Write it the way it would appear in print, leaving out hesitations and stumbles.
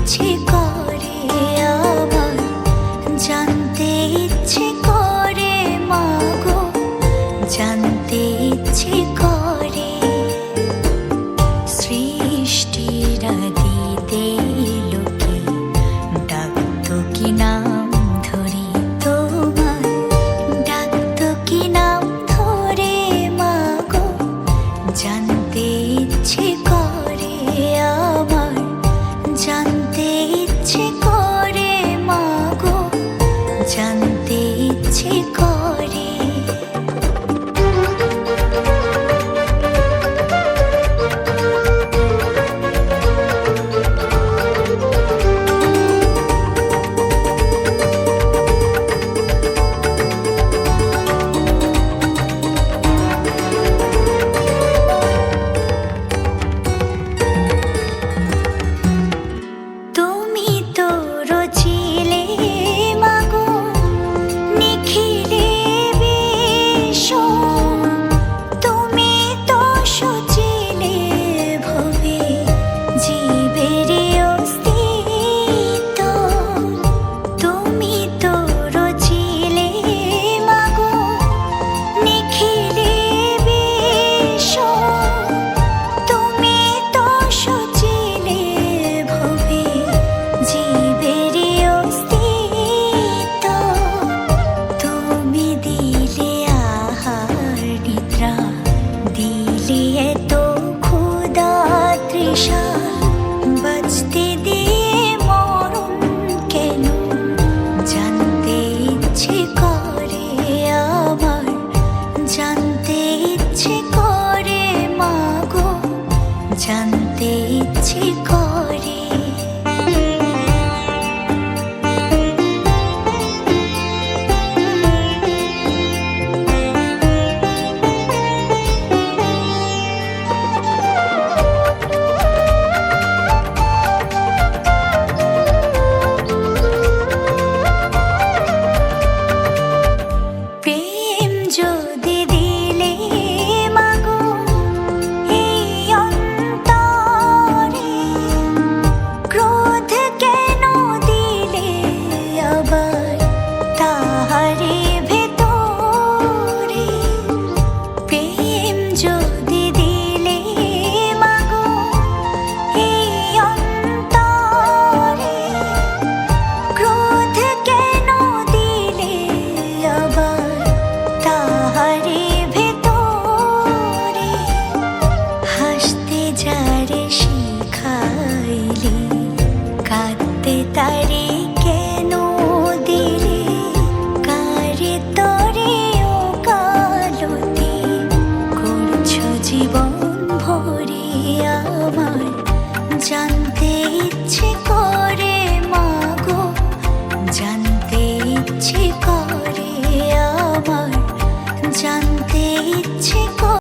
ইচ্ছে করে আমার, জানতে ইচ্ছে করে মাগো, জানতে ইচ্ছে করে। সৃষ্টির আদিতে লোকে ডাকতো কি নাম ধরে তোমার, ডাকতো কি নাম ধরে মাগো, জানতে ইচ্ছে করে আমার, জানতে ইচ্ছে করে মাগো, জানতে ইচ্ছে করে। বাঁচতে দিয়ে মরণ কেন, জানতে ইচ্ছে করে আমার, জানতে ইচ্ছে করে মাগো, জানতে ইচ্ছে করে। তারে কেন দিলে কারে তরে ও কালতি, করছো জীবন ভরে আমার, জান